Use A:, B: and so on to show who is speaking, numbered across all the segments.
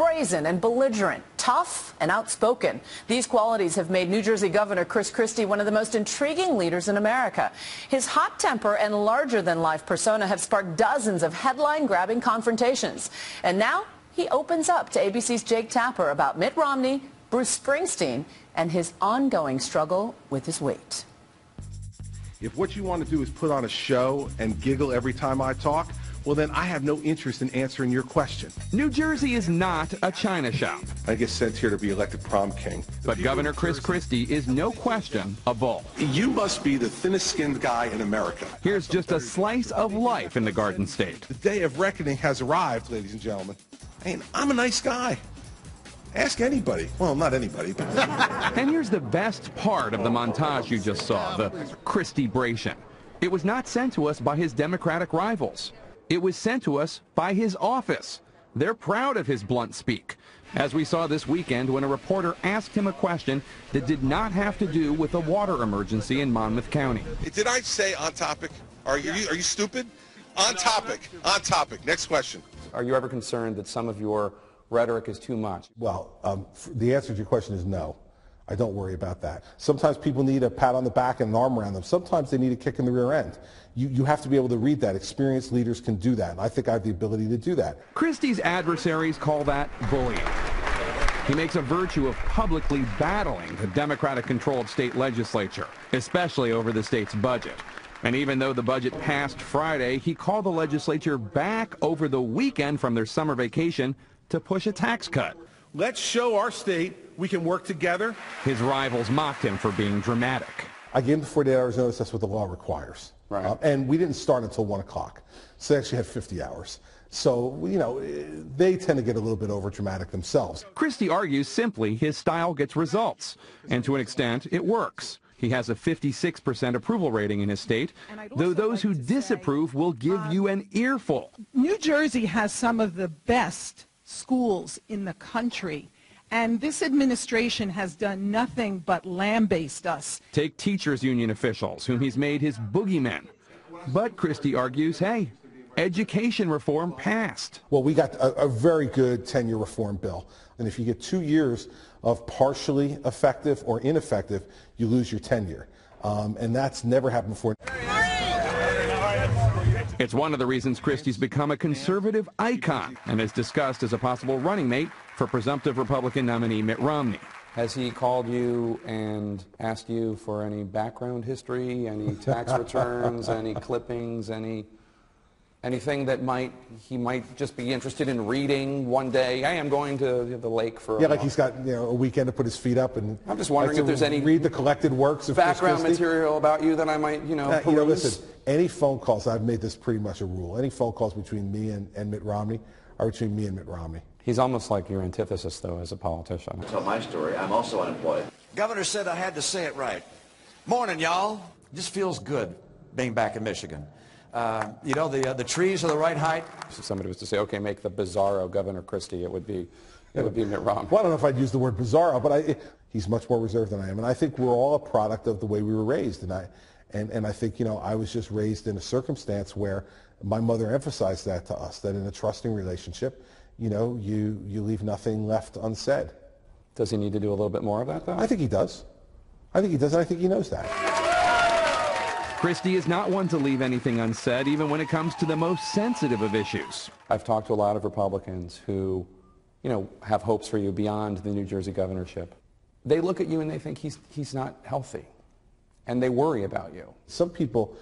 A: brazen and belligerent, tough and outspoken. These qualities have made New Jersey Governor Christie one of the most intriguing leaders in America. His hot temper and larger-than-life persona have sparked dozens of headline-grabbing confrontations. And now he opens up to ABC's Jake Tapper about Mitt Romney, Bruce Springsteen, and his ongoing struggle with his weight.
B: If what you want to do is put on a show and giggle every time I talk, well, then I have no interest in answering your question.
C: New Jersey is not a China shop.
B: I get sent here to be elected prom king.
C: But Governor Christie is no question a bull.
B: You must be the thinnest-skinned guy in America.
C: Here's just a slice of life in the Garden State.
B: The day of reckoning has arrived, ladies and gentlemen. And I'm a nice guy. Ask anybody. Well, not anybody, but...
C: And here's the best part of the montage you just saw, the Christie-bration. It was not sent to us by his Democratic rivals. It was sent to us by his office. They're proud of his blunt speak, as we saw this weekend when a reporter asked him a question that did not have to do with a water emergency in Monmouth County.
B: Did I say on topic? Are you stupid? On topic. On topic. Next question.
D: Are you ever concerned that some of your rhetoric is too much?
E: Well, the answer to your question is no. I don't worry about that. Sometimes people need a pat on the back and an arm around them. Sometimes they need a kick in the rear end. You have to be able to read that. Experienced leaders can do that, and I think I have the ability to do that.
C: Christie's adversaries call that bullying. He makes a virtue of publicly battling the Democratic-controlled state legislature, especially over the state's budget. And even though the budget passed Friday, he called the legislature back over the weekend from their summer vacation to push a tax cut.
B: Let's show our state we can work together.
C: His rivals mocked him for being dramatic.
E: I gave him 48 hours notice. That's what the law requires.
D: Right.
E: And we didn't start until 1 o'clock. So they actually had 50 hours. So, you know, they tend to get a little bit over dramatic themselves.
C: Christie argues simply his style gets results. And to an extent, it works. He has a 56% approval rating in his state, though those who disapprove will give you an earful.
F: New Jersey has some of the best schools in the country, and this administration has done nothing but lambaste us.
C: Take teachers union officials, whom he's made his boogeymen. But Christie argues, hey, education reform passed.
E: Well, we got a very good tenure reform bill, and if you get 2 years of partially effective or ineffective, you lose your tenure, and that's never happened before.
C: It's one of the reasons Christie's become a conservative icon and is discussed as a possible running mate for presumptive Republican nominee Mitt Romney.
D: Has he called you and asked you for any background history, any tax returns, any clippings, anything that he might just be interested in reading one day? Hey, I'm going to the lake for a
E: like he's got a weekend to put his feet up, and
D: I'm just wondering if there's any
E: read the collected works of
D: background material about you that I might peruse.
E: Listen, any phone calls, I've made this pretty much a rule, any phone calls between me and Mitt Romney are between me and Mitt Romney.
D: He's almost like your antithesis, though, as a politician.
G: Tell my story. I'm also unemployed.
H: Governor said I had to say it right. Morning, y'all. Just feels good being back in Michigan. The trees are the right height.
D: If somebody was to say, okay, make the bizarro Governor Christie, it would be Mitt Romney.
E: Well, I don't know if I'd use the word bizarro, but he's much more reserved than I am. And I think we're all a product of the way we were raised. And I think, I was just raised in a circumstance where my mother emphasized that to us, that in a trusting relationship, you leave nothing left unsaid.
D: Does he need to do a little bit more of that, though?
E: I think he does. And I think he knows that.
C: Christie is not one to leave anything unsaid, even when it comes to the most sensitive of issues.
D: I've talked to a lot of Republicans who, have hopes for you beyond the New Jersey governorship. They look at you and they think he's not healthy, and they worry about you.
E: Some people,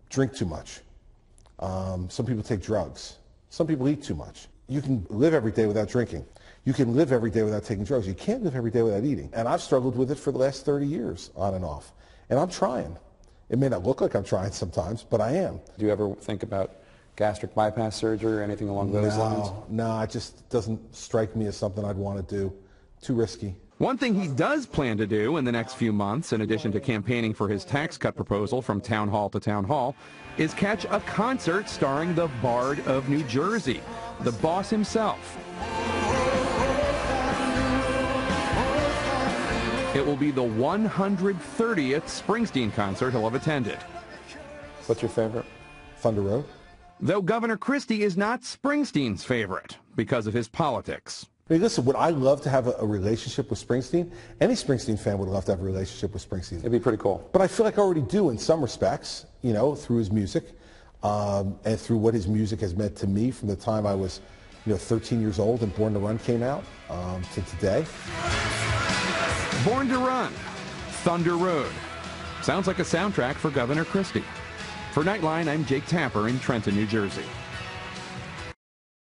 E: drink too much. Some people take drugs. Some people eat too much. You can live every day without drinking. You can live every day without taking drugs. You can't live every day without eating. And I've struggled with it for the last 30 years, on and off. And I'm trying. It may not look like I'm trying sometimes, but I am.
D: Do you ever think about gastric bypass surgery or anything along those lines?
E: No, it just doesn't strike me as something I'd want to do. Too risky.
C: One thing he does plan to do in the next few months, in addition to campaigning for his tax cut proposal from town hall to town hall, is catch a concert starring the Bard of New Jersey, the boss himself. It will be the 130th Springsteen concert he'll have attended.
D: What's your favorite?
E: Thunder Road.
C: Though Governor Christie is not Springsteen's favorite. because of his politics.
E: I mean, listen, would I love to have a relationship with Springsteen? Any Springsteen fan would love to have a relationship with Springsteen.
D: It'd be pretty cool.
E: But I feel like I already do in some respects, you know, through his music and through what his music has meant to me from the time I was, 13 years old and Born to Run came out to today.
C: Born to Run, Thunder Road. Sounds like a soundtrack for Governor Christie. For Nightline, I'm Jake Tapper in Trenton, New Jersey.